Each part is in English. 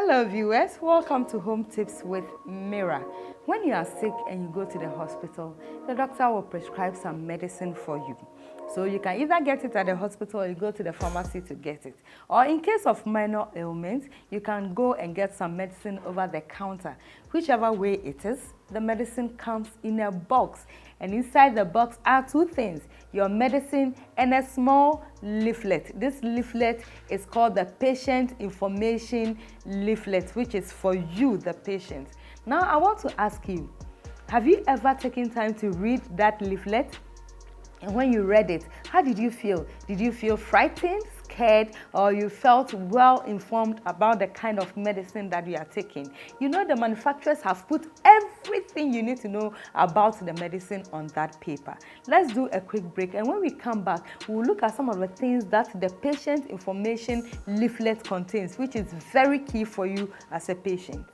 Hello viewers, welcome to Home Tips with Mira. When you are sick and you go to the hospital, the doctor will prescribe some medicine for you. So you can either get it at the hospital or you go to the pharmacy to get it. Or in case of minor ailments, you can go and get some medicine over the counter. Whichever way it is, the medicine comes in a box. And inside the box are two things, your medicine and a small leaflet. This leaflet is called the patient information leaflet, which is for you, the patient. Now I want to ask you, have you ever taken time to read that leaflet? And when you read it, how did you feel? Did you feel frightened, scared, or you felt well informed about the kind of medicine that you are taking? You know, the manufacturers have put everything you need to know about the medicine on that paper. Let's do a quick break, and when we come back, we'll look at some of the things that the patient information leaflet contains, which is very key for you as a patient.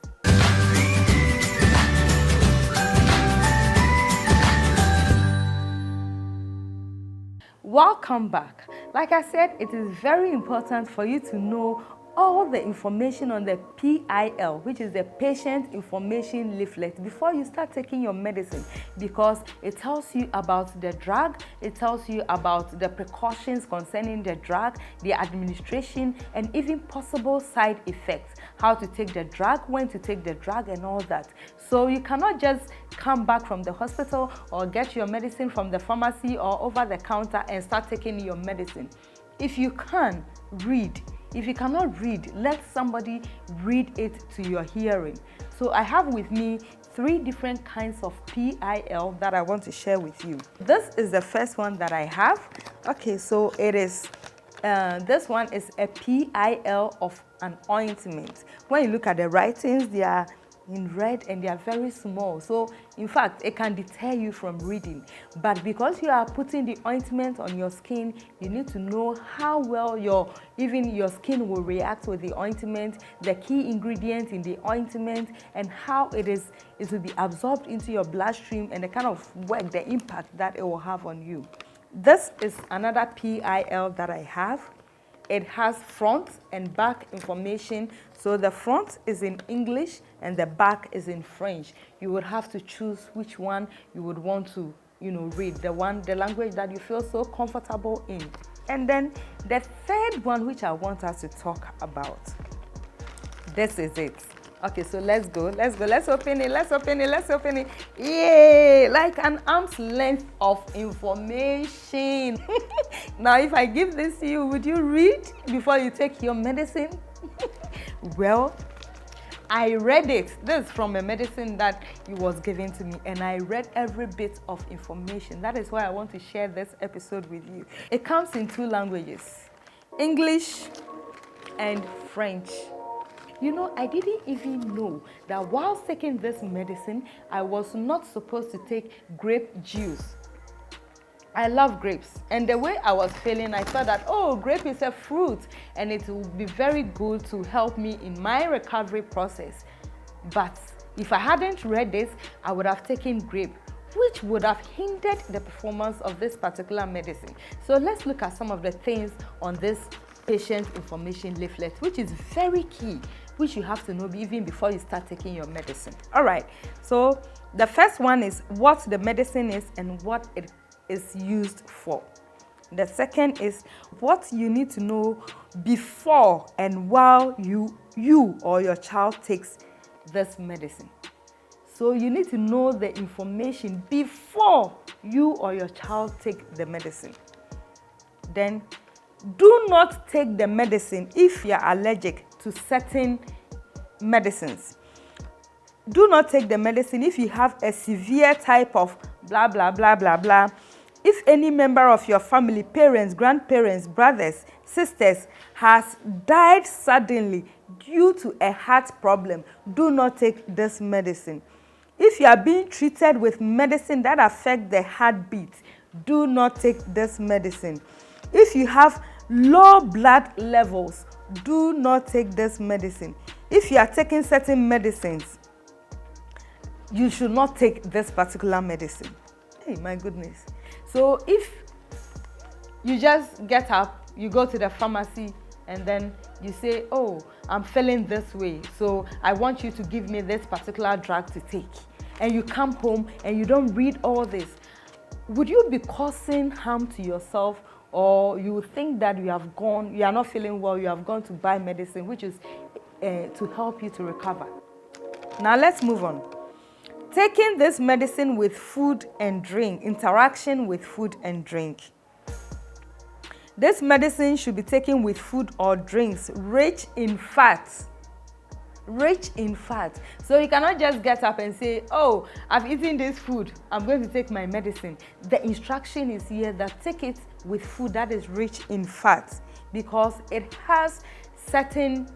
Welcome back. Like I said, it is very important for you to know all the information on the PIL, which is the patient information leaflet, before you start taking your medicine, because it tells you about the drug, it tells you about the precautions concerning the drug, the administration, and even possible side effects, how to take the drug, when to take the drug, and all that. So you cannot just come back from the hospital or get your medicine from the pharmacy or over the counter and start taking your medicine. If you can, read. If you cannot read, let somebody read it to your hearing. So I have with me 3 different kinds of PIL that I want to share with you. This is the first one that I have. Okay, so it is, this one is a PIL of an ointment. When you look at the writings, they are in red and they are very small, so in fact it can deter you from reading. But because you are putting the ointment on your skin, you need to know how well your skin will react with the ointment, the key ingredient in the ointment, and how it will be absorbed into your bloodstream, and the kind of work, the impact that it will have on you. This is another PIL that I have. It has front and back information. So the front is in English and the back is in French. You would have to choose which one you would want to, read, the language that you feel so comfortable in. And then the third one, which I want us to talk about, this is it. Okay, so let's go. Let's open it. Yay! Like an arm's length of information. Now, if I give this to you, would you read before you take your medicine? Well, I read it. This is from a medicine that it was given to me, and I read every bit of information. That is why I want to share this episode with you. It comes in 2 languages, English and French. You know, I didn't even know that while taking this medicine, I was not supposed to take grape juice. I love grapes, and the way I was feeling, I thought that, oh, grape is a fruit and it will be very good to help me in my recovery process. But if I hadn't read this, I would have taken grape, which would have hindered the performance of this particular medicine. So let's look at some of the things on this patient information leaflet, which is very key, which you have to know even before you start taking your medicine. All right, so the first one is what the medicine is and what it is used for. The second is what you need to know before and while you or your child takes this medicine. So you need to know the information before you or your child take the medicine. Then do not take the medicine if you are allergic to certain medicines. Do not take the medicine if you have a severe type of blah, blah, blah, blah, blah. If any member of your family, parents, grandparents, brothers, sisters, has died suddenly due to a heart problem, do not take this medicine. If you are being treated with medicine that affects the heartbeat, do not take this medicine. If you have low blood levels, do not take this medicine. If you are taking certain medicines, you should not take this particular medicine. Hey, my goodness. So if you just get up, you go to the pharmacy, and then you say, oh, I'm feeling this way, so I want you to give me this particular drug to take. And you come home and you don't read all this. Would you be causing harm to yourself, or you think that you are not feeling well, you have gone to buy medicine, which is to help you to recover? Now let's move on. Taking this medicine with food and drink, interaction with food and drink. This medicine should be taken with food or drinks rich in fat. Rich in fat. So you cannot just get up and say, oh, I've eaten this food, I'm going to take my medicine. The instruction is here that take it with food that is rich in fat, because it has certain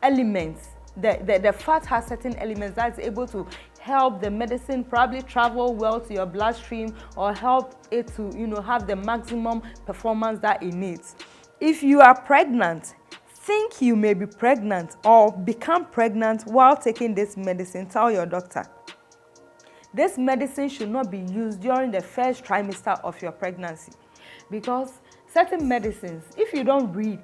elements. The fat has certain elements that's able to help the medicine probably travel well to your bloodstream, or help it to have the maximum performance that it needs. If you are pregnant, think you may be pregnant or become pregnant while taking this medicine, tell your doctor. This medicine should not be used during the first trimester of your pregnancy, because certain medicines, if you don't read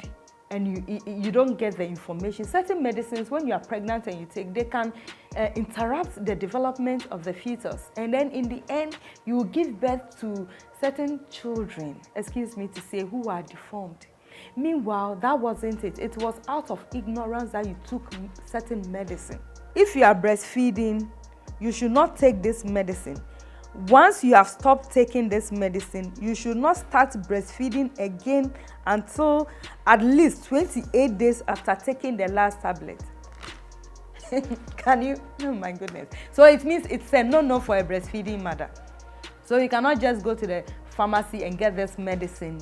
and you don't get the information, certain medicines when you are pregnant and you take, they can interrupt the development of the fetus, and then in the end you will give birth to certain children, excuse me to say, who are deformed. Meanwhile, that wasn't it. It was out of ignorance that you took certain medicine. If you are breastfeeding, you should not take this medicine. Once you have stopped taking this medicine, you should not start breastfeeding again until at least 28 days after taking the last tablet. Can you? Oh my goodness. So it means it's a no-no for a breastfeeding mother. So you cannot just go to the pharmacy and get this medicine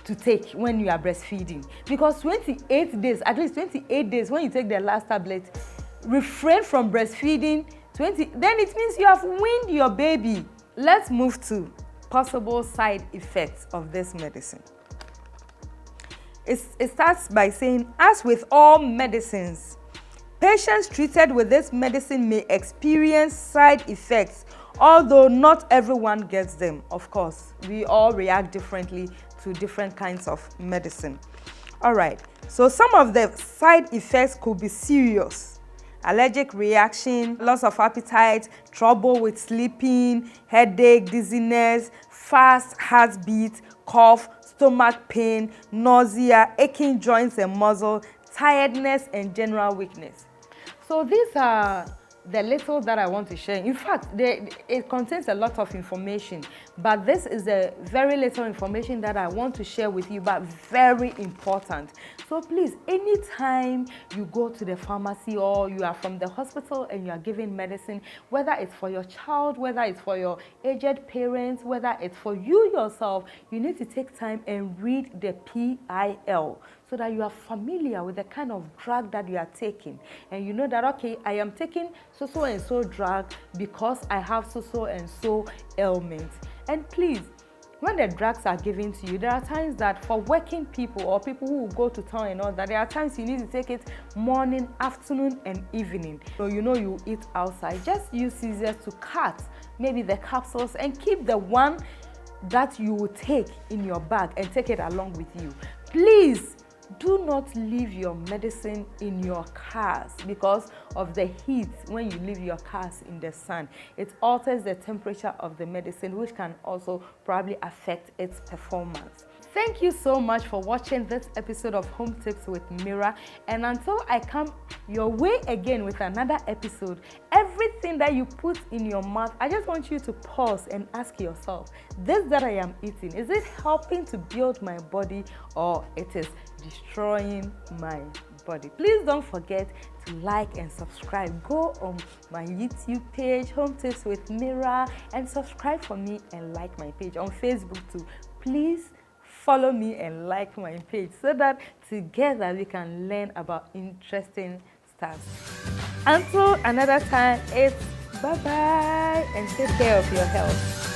to take when you are breastfeeding, because 28 days, at least 28 days when you take the last tablet, refrain from breastfeeding. Then it means you have weaned your baby. Let's move to possible side effects of this medicine. It starts by saying, as with all medicines, patients treated with this medicine may experience side effects, although not everyone gets them. Of course, we all react differently to different kinds of medicine. All right, so some of the side effects could be serious: allergic reaction, loss of appetite, trouble with sleeping, headache, dizziness, fast heartbeat, cough, stomach pain, nausea, aching joints and muscle, tiredness, and general weakness. So these are the little that I want to share. In fact, it contains a lot of information, but this is a very little information that I want to share with you, but very important. So please, anytime you go to the pharmacy or you are from the hospital and you are giving medicine, whether it's for your child, whether it's for your aged parents, whether it's for you yourself, you need to take time and read the PIL, so that you are familiar with the kind of drug that you are taking. And you know that, okay, I am taking so and so drug because I have so and so ailment. And please, when the drugs are given to you, there are times that for working people or people who go to town and all that, there are times you need to take it morning, afternoon, and evening. So you eat outside. Just use scissors to cut maybe the capsules and keep the one that you will take in your bag and take it along with you. Please, do not leave your medicine in your cars because of the heat. When you leave your cars in the sun, it alters the temperature of the medicine, which can also probably affect its performance. Thank you so much for watching this episode of Home Tips with Mira. And until I come your way again with another episode, everything that you put in your mouth, I just want you to pause and ask yourself, this that I am eating, is it helping to build my body or it is destroying my body? Please don't forget to like and subscribe. Go on my YouTube page, Home Tips with Mira, and subscribe for me and like my page on Facebook too. Please follow me and like my page so that together we can learn about interesting stuff. Until another time, it's bye-bye and take care of your health.